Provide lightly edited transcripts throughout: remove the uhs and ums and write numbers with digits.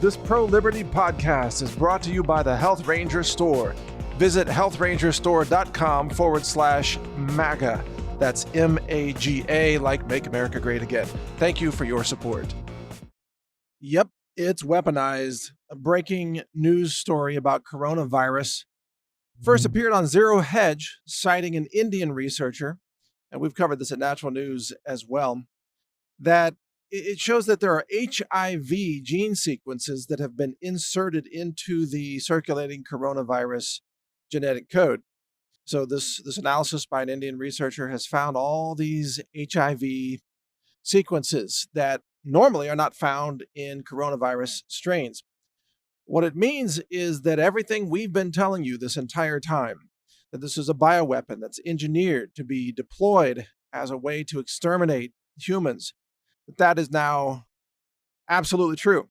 This pro-liberty podcast is brought to you by the Health Ranger Store. Visit healthrangerstore.com/MAGA. That's MAGA, like Make America Great Again. Thank you for your support. Yep, it's weaponized. A breaking news story about coronavirus first appeared on Zero Hedge, citing an Indian researcher, and we've covered this at Natural News as well, that it shows that there are HIV gene sequences that have been inserted into the circulating coronavirus genetic code. So this analysis by an Indian researcher has found all these HIV sequences that normally are not found in coronavirus strains. What it means is that everything we've been telling you this entire time, that this is a bioweapon that's engineered to be deployed as a way to exterminate humans, that is now absolutely true.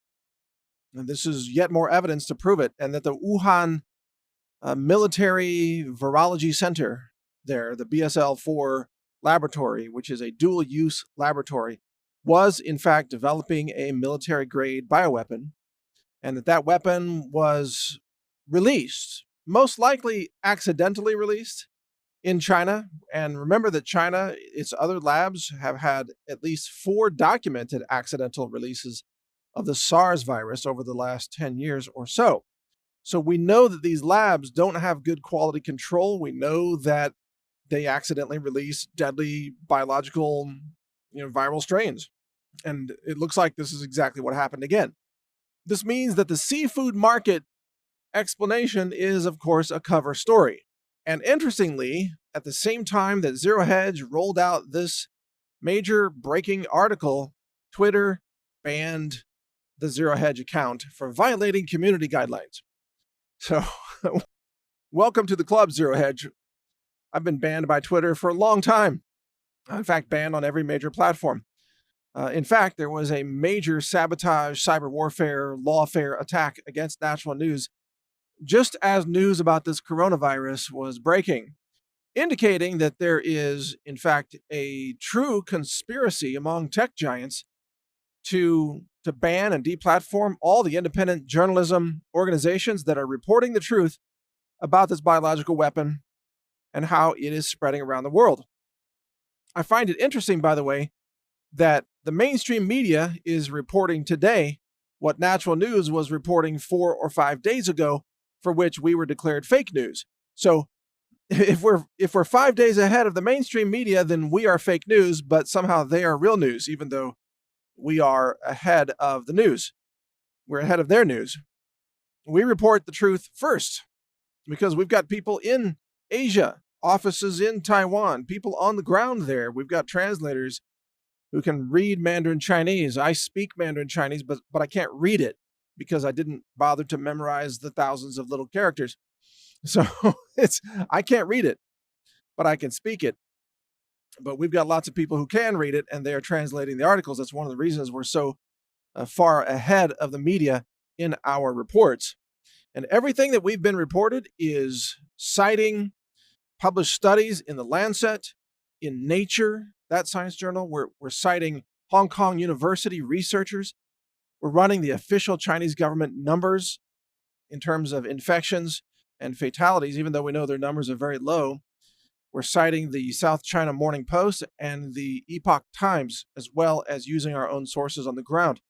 And this is yet more evidence to prove it, and that the Wuhan Military Virology Center there, the BSL-4 laboratory, which is a dual-use laboratory, was in fact developing a military-grade bioweapon, and that weapon was released, most likely accidentally released, in China. And remember that China, its other labs, have had at least 4 documented accidental releases of the SARS virus over the last 10 years or so. So we know that these labs don't have good quality control. We know that they accidentally release deadly biological, viral strains. And it looks like this is exactly what happened again. This means that the seafood market explanation is, of course, a cover story. And interestingly, at the same time that Zero Hedge rolled out this major breaking article, Twitter banned the Zero Hedge account for violating community guidelines. So, welcome to the club, Zero Hedge. I've been banned by Twitter for a long time. In fact, banned on every major platform. In fact, there was a major sabotage, cyber warfare, lawfare attack against Natural News just as news about this coronavirus was breaking, indicating that there is, in fact, a true conspiracy among tech giants to ban and deplatform all the independent journalism organizations that are reporting the truth about this biological weapon and how it is spreading around the world. I find it interesting, by the way, that the mainstream media is reporting today what Natural News was reporting 4 or 5 days ago, for which we were declared fake news. So if we're 5 days ahead of the mainstream media, then we are fake news, but somehow they are real news, even though we are ahead of the news. We're ahead of their news. We report the truth first because we've got people in Asia, offices in Taiwan, people on the ground there. We've got translators who can read Mandarin Chinese. I speak Mandarin Chinese, but I can't read it because I didn't bother to memorize the thousands of little characters. So I can't read it, but I can speak it. But we've got lots of people who can read it, and they are translating the articles. That's one of the reasons we're so far ahead of the media in our reports. And everything that we've been reported is citing published studies in the Lancet, in Nature, that science journal. We're citing Hong Kong University researchers. We're running the official Chinese government numbers in terms of infections and fatalities, even though we know their numbers are very low. We're citing the South China Morning Post and the Epoch Times, as well as using our own sources on the ground.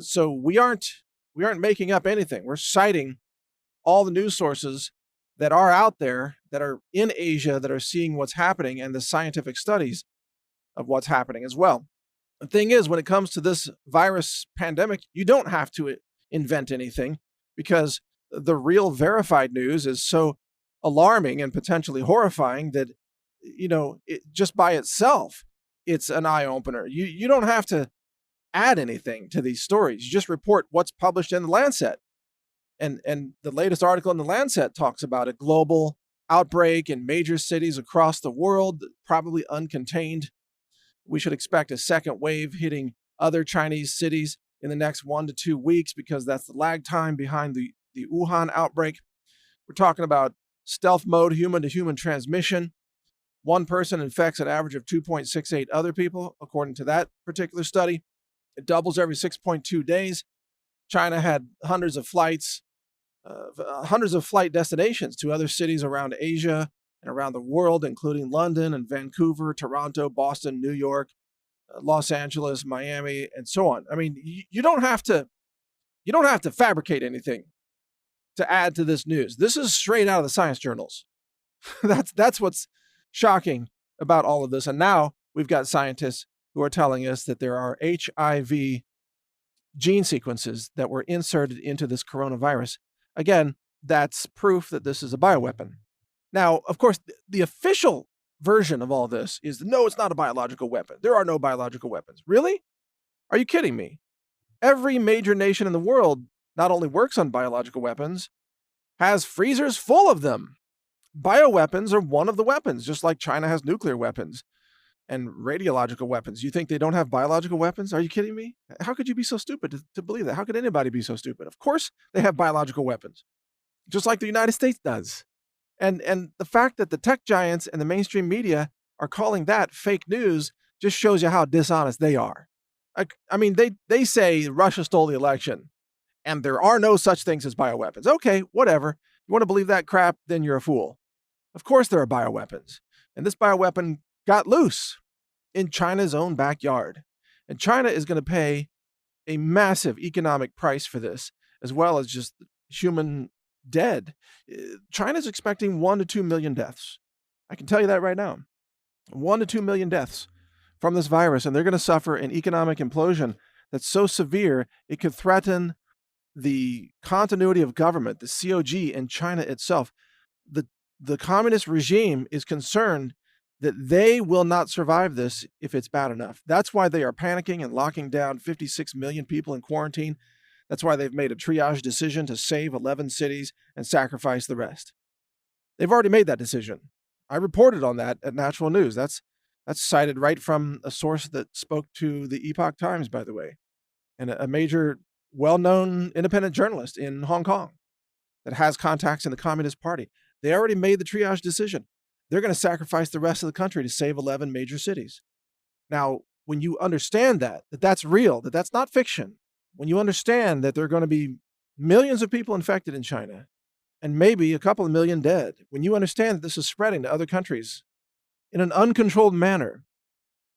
So we aren't making up anything. We're citing all the news sources that are out there, that are in Asia, that are seeing what's happening, and the scientific studies of what's happening as well. The thing is, when it comes to this virus pandemic, you don't have to invent anything, because the real verified news is so alarming and potentially horrifying that, just by itself, it's an eye-opener. You don't have to add anything to these stories. You just report what's published in the Lancet. And the latest article in the Lancet talks about a global outbreak in major cities across the world, probably uncontained. We should expect a second wave hitting other Chinese cities in the next 1 to 2 weeks, because that's the lag time behind the Wuhan outbreak. We're talking about stealth mode, human-to-human transmission. One person infects an average of 2.68 other people, according to that particular study. It doubles every 6.2 days. China had hundreds of flight destinations to other cities around Asia and around the world, including London and Vancouver, Toronto, Boston, New York, Los Angeles, Miami, and so on. I mean, you don't have to fabricate anything to add to this news. This is straight out of the science journals. That's what's shocking about all of this. And now we've got scientists who are telling us that there are HIV gene sequences that were inserted into this coronavirus. Again, that's proof that this is a bioweapon. Now, of course, the official version of all this is no, it's not a biological weapon. There are no biological weapons. Really? Are you kidding me? Every major nation in the world not only works on biological weapons, has freezers full of them. Bioweapons are one of the weapons, just like China has nuclear weapons and radiological weapons. You think they don't have biological weapons? Are you kidding me? How could you be so stupid to believe that? How could anybody be so stupid? Of course they have biological weapons, just like the United States does. And the fact that the tech giants and the mainstream media are calling that fake news just shows you how dishonest they are. I mean, they say Russia stole the election and there are no such things as bioweapons. Okay, whatever. You want to believe that crap, then you're a fool. Of course there are bioweapons. And this bioweapon got loose in China's own backyard. And China is going to pay a massive economic price for this, as well as just human dead. China's expecting 1 to 2 million deaths. I can tell you that right now. 1 to 2 million deaths from this virus, and they're going to suffer an economic implosion that's so severe it could threaten the continuity of government, the COG in China itself. The communist regime is concerned that they will not survive this if it's bad enough. That's why they are panicking and locking down 56 million people in quarantine. That's why they've made a triage decision to save 11 cities and sacrifice the rest. They've already made that decision. I reported on that at Natural News. That's cited right from a source that spoke to the Epoch Times, by the way, and a major, well-known independent journalist in Hong Kong that has contacts in the Communist Party. They already made the triage decision. They're going to sacrifice the rest of the country to save 11 major cities. Now, when you understand that that's real, that that's not fiction, when you understand that there are going to be millions of people infected in China and maybe a couple of million dead, when you understand that this is spreading to other countries in an uncontrolled manner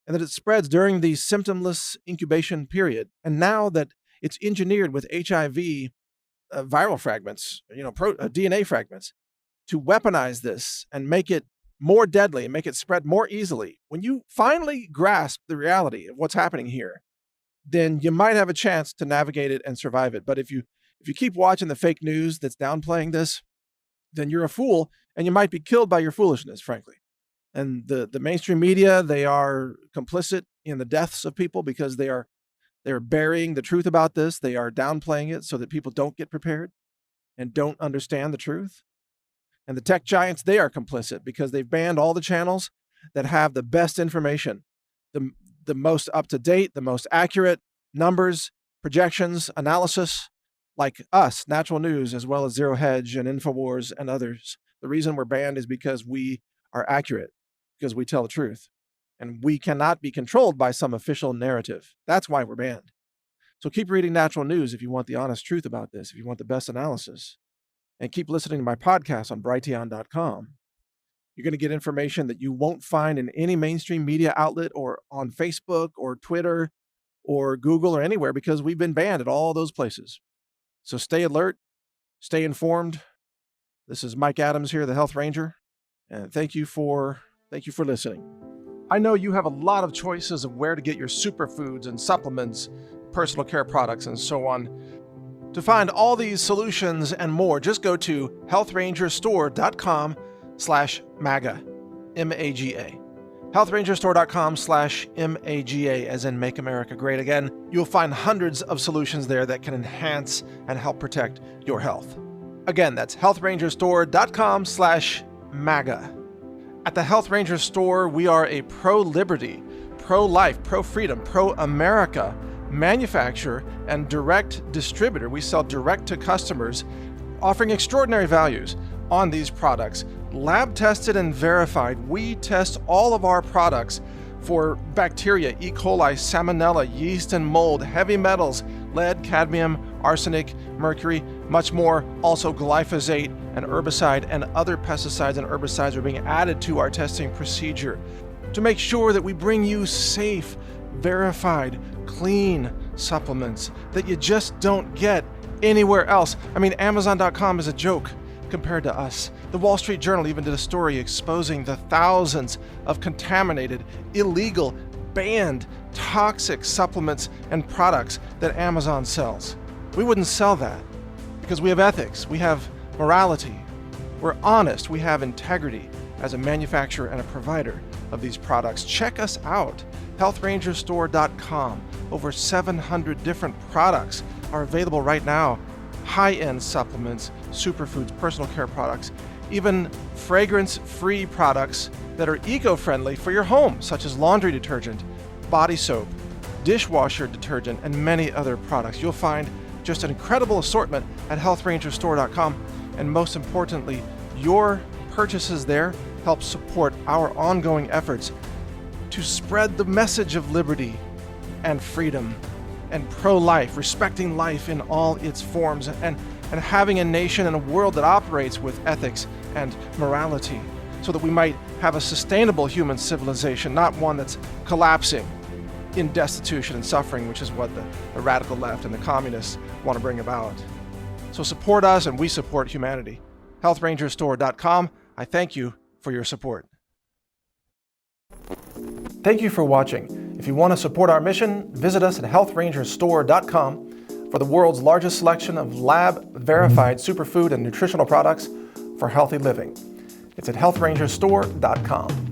and that it spreads during the symptomless incubation period, and now that it's engineered with HIV viral fragments, DNA fragments, to weaponize this and make it more deadly and make it spread more easily, when you finally grasp the reality of what's happening here, then you might have a chance to navigate it and survive it. But if you keep watching the fake news that's downplaying this, then you're a fool and you might be killed by your foolishness, frankly. And the mainstream media, they are complicit in the deaths of people because they're burying the truth about this. They are downplaying it so that people don't get prepared and don't understand the truth. And the tech giants, they are complicit because they've banned all the channels that have the best information, the most up-to-date, the most accurate numbers, projections, analysis, like us, Natural News, as well as Zero Hedge and InfoWars and others. The reason we're banned is because we are accurate, because we tell the truth. And we cannot be controlled by some official narrative. That's why we're banned. So keep reading Natural News if you want the honest truth about this, if you want the best analysis. And keep listening to my podcast on Brighteon.com. You're going to get information that you won't find in any mainstream media outlet or on Facebook or Twitter or Google or anywhere because we've been banned at all those places. So stay alert, stay informed. This is Mike Adams here, the Health Ranger, and thank you for listening. I know you have a lot of choices of where to get your superfoods and supplements, personal care products, and so on. To find all these solutions and more, just go to healthrangerstore.com/MAGA, M-A-G-A. healthrangerstore.com/MAGA, as in Make America Great Again. You'll find hundreds of solutions there that can enhance and help protect your health. Again, that's healthrangerstore.com/MAGA. At the Health Ranger Store, we are a pro-liberty, pro-life, pro-freedom, pro-America manufacturer and direct distributor. We sell direct to customers, offering extraordinary values on these products. Lab tested and verified. We test all of our products for bacteria, E. coli, salmonella, yeast and mold, heavy metals, lead, cadmium, arsenic, mercury, much more. Also glyphosate, an herbicide, and other pesticides and herbicides are being added to our testing procedure to make sure that we bring you safe, verified, clean supplements that you just don't get anywhere else. I mean, Amazon.com is a joke compared to us. The Wall Street Journal even did a story exposing the thousands of contaminated, illegal, banned, toxic supplements and products that Amazon sells. We wouldn't sell that because we have ethics, we have morality, we're honest, we have integrity as a manufacturer and a provider of these products. Check us out, healthrangerstore.com. Over 700 different products are available right now. High-end supplements, superfoods, personal care products, even fragrance-free products that are eco-friendly for your home, such as laundry detergent, body soap, dishwasher detergent, and many other products. You'll find just an incredible assortment at healthrangerstore.com, and most importantly, your purchases there help support our ongoing efforts to spread the message of liberty and freedom and pro-life, respecting life in all its forms, and having a nation and a world that operates with ethics and morality, so that we might have a sustainable human civilization, not one that's collapsing in destitution and suffering, which is what the radical left and the communists want to bring about. So support us and we support humanity. healthrangerstore.com. I thank you for your support. Thank you for watching. If you want to support our mission, visit us at healthrangerstore.com for the world's largest selection of lab-verified superfood and nutritional products for healthy living. It's at healthrangerstore.com.